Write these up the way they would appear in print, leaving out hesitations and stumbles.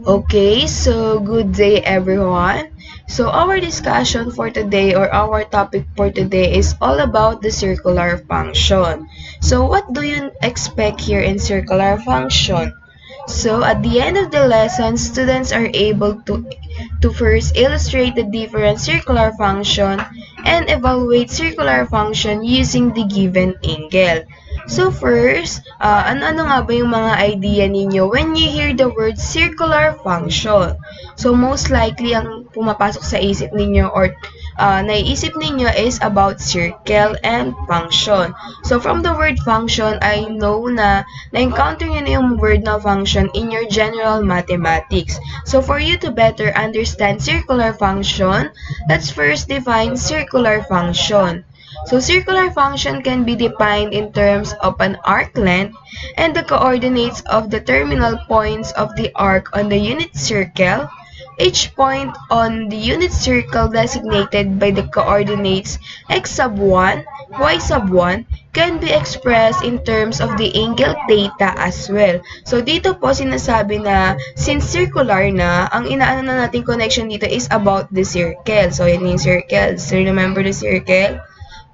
Okay, so good day everyone. So our discussion for today or our topic for today is all about the circular function. So what do you expect here in circular function? So at the end of the lesson, students are able to first illustrate the different circular function and evaluate circular function using the given angle. So first, ano-ano nga ba yung mga idea ninyo when you hear the word circular function? So most likely ang pumapasok sa isip ninyo or naiisip ninyo is about circle and function. So from the word function, I know na na-encounter nyo na yung word na function in your general mathematics. So for you to better understand circular function, let's first define circular function. So circular function can be defined in terms of an arc length and the coordinates of the terminal points of the arc on the unit circle. Each point on the unit circle designated by the coordinates x sub 1, y sub 1 can be expressed in terms of the angle theta as well. So dito po sinasabi na since circular na, ang inaano na nating connection dito is about the circle. So yan yung circle. So remember the circle?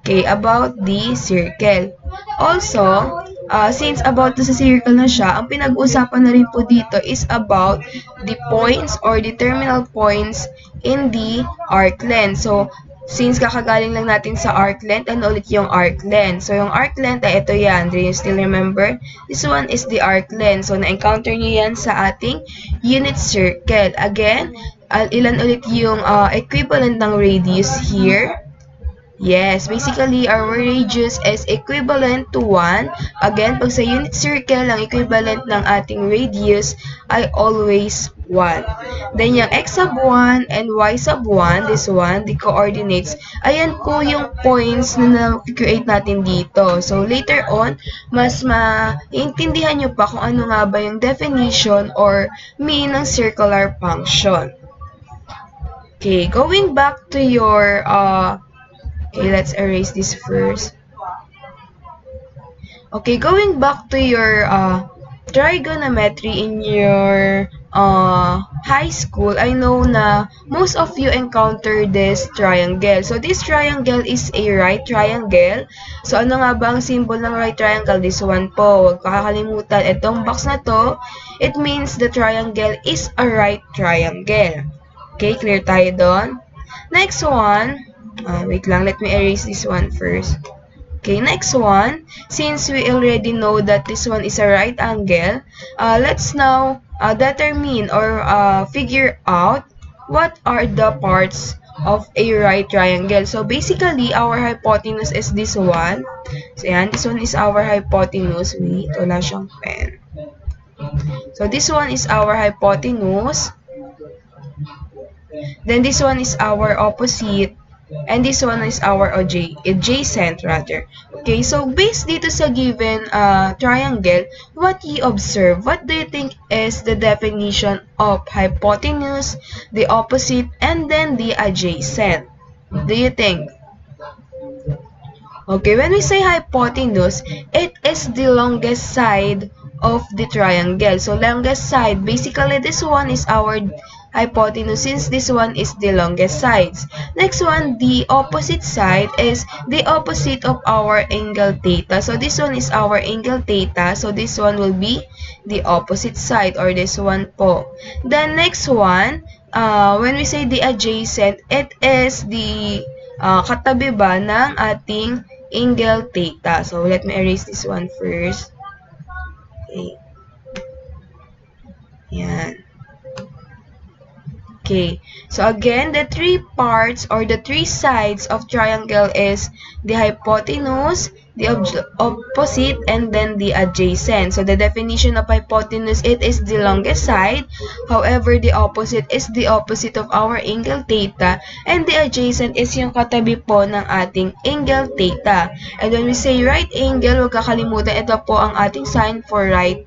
Okay, about the circle. Also, since about sa circle na siya, ang pinag-usapan na rin po dito is about the points or the terminal points in the arc length. So, since kakagaling lang natin sa arc length, ano ulit yung arc length? So, yung arc length ay ito yan. Do you still remember? This one is the arc length. So, na-encounter nyo yan sa ating unit circle. Again, ilan ulit yung equivalent ng radius here? Yes, basically, our radius is equivalent to 1. Again, pag sa unit circle, ang equivalent ng ating radius ay always 1. Then, yung x sub 1 and y sub 1, this one, the coordinates, ayan po yung points na na-create natin dito. So, later on, mas maintindihan nyo pa kung ano nga ba yung definition or meaning ng circular function. Okay, going back to your okay, let's erase this first. Okay, going back to your trigonometry in your high school, I know na most of you encounter this triangle. So, this triangle is a right triangle. So, ano nga ba ang symbol ng right triangle? This one po. Huwag kakalimutan. Itong box na to, it means the triangle is a right triangle. Okay, clear tayo doon. Next one, wait lang, let me erase this one first. Okay, next one, since we already know that this one is a right angle, let's now determine or figure out what are the parts of a right triangle. So basically, our hypotenuse is this one. So yan, this one is our hypotenuse. Wait, wala siyang pen. So this one is our hypotenuse. Then this one is our opposite. And this one is our adjacent rather. Okay, so based dito sa given triangle, what you observe, what do you think is the definition of hypotenuse, the opposite, and then the adjacent? Do you think? Okay, when we say hypotenuse, it is the longest side of the triangle. So, longest side, basically this one is our hypotenuse since this one is the longest sides. Next one, the opposite side is the opposite of our angle theta. So, this one is our angle theta. So, this one will be the opposite side or this one po. Then, next one, when we say the adjacent, it is the katabi ba ng ating angle theta. So, let me erase this one first. Okay. Yan. Okay, so again, the three parts or the three sides of triangle is the hypotenuse, the opposite, and then the adjacent. So the definition of hypotenuse, it is the longest side. However, the opposite is the opposite of our angle theta, and the adjacent is yung katabi po ng ating angle theta. And when we say right angle, huwag kakalimutan, ito po ang ating sign for right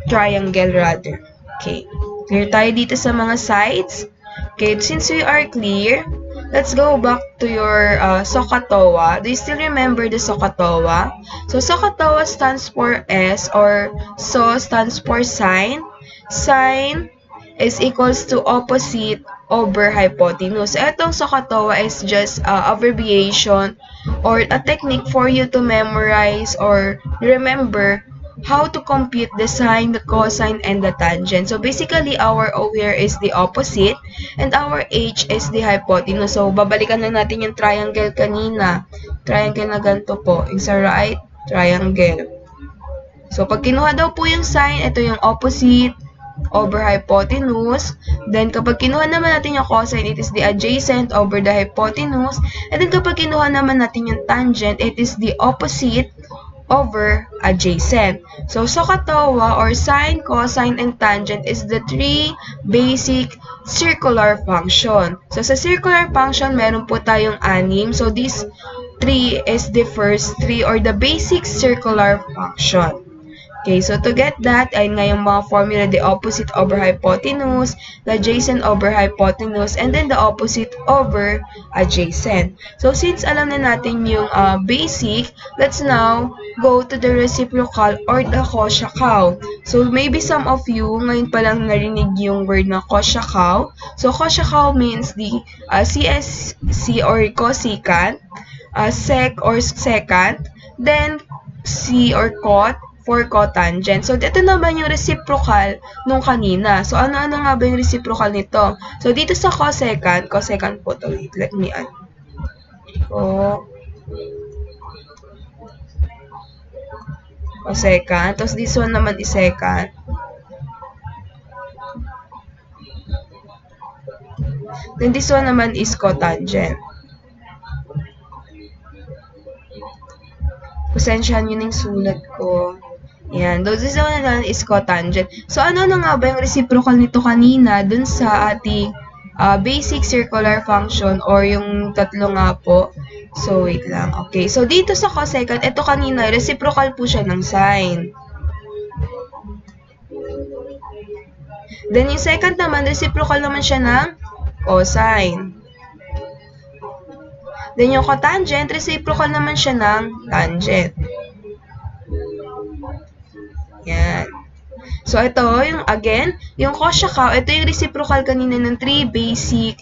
triangle rather. Okay. Clear tayo dito sa mga sides. Okay, since we are clear, let's go back to your SOHCAHTOA. Do you still remember the SOHCAHTOA? So SOHCAHTOA stands for S, or SO stands for sine. Sine is equals to opposite over hypotenuse. Etong SOHCAHTOA is just abbreviation or a technique for you to memorize or remember how to compute the sine, the cosine, and the tangent. So basically, our O here is the opposite and our H is the hypotenuse. So babalikan lang natin yung triangle kanina. Triangle na ganito po. Yung sa right, triangle. So pag kinuha daw po yung sine, ito yung opposite over hypotenuse. Then, kapag kinuha naman natin yung cosine, it is the adjacent over the hypotenuse. And then, kapag kinuha naman natin yung tangent, it is the opposite over adjacent. So, SOHCAHTOA or sine, cosine, and tangent is the three basic circular function. So, sa circular function, meron po tayong anim. So, this three is the first three or the basic circular function. Okay, so to get that, ay nga yung mga formula, the opposite over hypotenuse, the adjacent over hypotenuse, and then the opposite over adjacent. So since alam na natin yung basic, let's now go to the reciprocal or the Koshakaw. So maybe some of you ngayon pa lang narinig yung word na Koshakaw. So Koshakaw means the CSC or cosecant, sec or secant, then C or cot, for cotangent. So, ito naman yung reciprocal nung kanina. So, ano-ano nga ba yung reciprocal nito? So, dito sa cosecant po to. Let me add. Cosecant. Tapos, this one naman is secant. Then, this one naman is cotangent. Pasensyahan yun yung sulat ko. Yan. This one naman is cotangent. So, ano na nga ba yung reciprocal nito kanina dun sa ating basic circular function or yung tatlo nga po? So, wait lang. Okay. So, dito sa cosecant, ito kanina, reciprocal po siya ng sine. Then, yung secant naman, reciprocal naman siya ng cosine. Then, yung cotangent, reciprocal naman siya ng tangent. Yan. So, ito, yung Koshakaw, ito yung reciprocal kanina ng three basic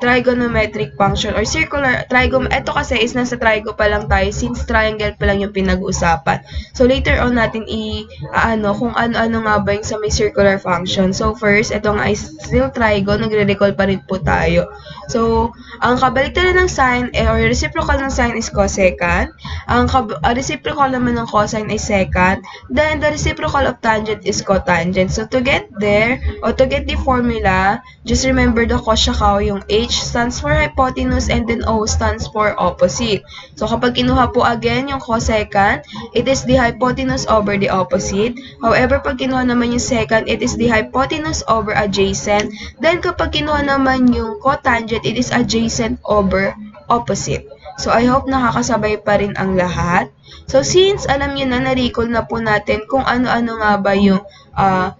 trigonometric function or circular ito kasi is nasa trigo pa lang tayo since triangle pa lang yung pinag-usapan. So later on natin kung ano-ano nga ba yung sa may circular function. So first, ito nga is still trigo, nagre-recall pa rin po tayo. So, ang kabaliktaran ng sine or reciprocal ng sine is cosecant. Ang reciprocal naman ng cosine is secant. Then the reciprocal of tangent is cotangent. So to get there or to get the formula, just remember the Koshakaw, yung H stands for hypotenuse and then O stands for opposite. So kapag kinuha po again yung cosecant, it is the hypotenuse over the opposite. However, pag kinuha naman yung secant, it is the hypotenuse over adjacent. Then kapag kinuha naman yung cotangent, it is adjacent over opposite. So I hope nakakasabay pa rin ang lahat. So since alam niyo na, na-recall na po natin kung ano-ano nga ba yung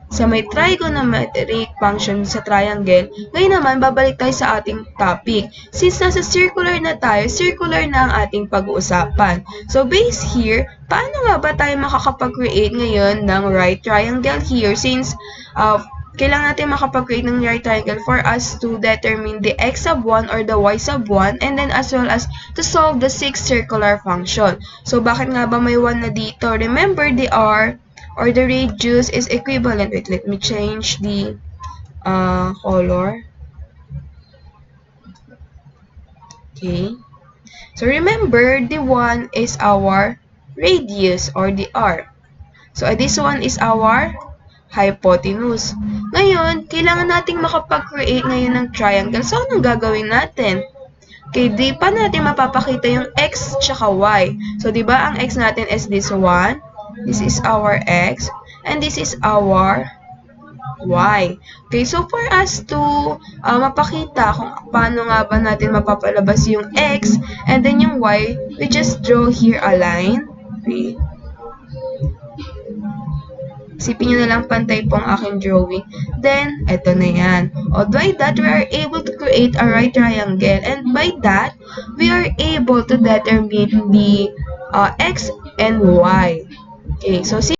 sa may trigonometric function sa triangle, ngayon naman babalik tayo sa ating topic. Since nasa circular na tayo, circular na ang ating pag-uusapan. So based here, paano nga ba tayo makakapag-create ngayon ng right triangle here since kailangan natin makapag-create ng right triangle for us to determine the x sub 1 or the y sub 1 and then as well as to solve the sixth circular function. So, bakit nga ba may 1 na dito? Remember, the r or the radius is equivalent. Wait, let me change the color. Okay. So, remember, the 1 is our radius or the r. So, this one is our hypotenuse. Ngayon, kailangan nating makapag-create ngayon ng triangle. So, anong gagawin natin? Okay, paano natin mapapakita yung x tsaka y? So, di ba ang x natin is this one, this is our x, and this is our y. Okay, so for us to mapakita kung paano nga ba natin mapapalabas yung x and then yung y, we just draw here a line. Okay. Isipin nyo na lang pantay po ang aking drawing. Then, eto na yan. By that, we are able to create create a right triangle, and by that, we are able to determine the x and y. Okay, so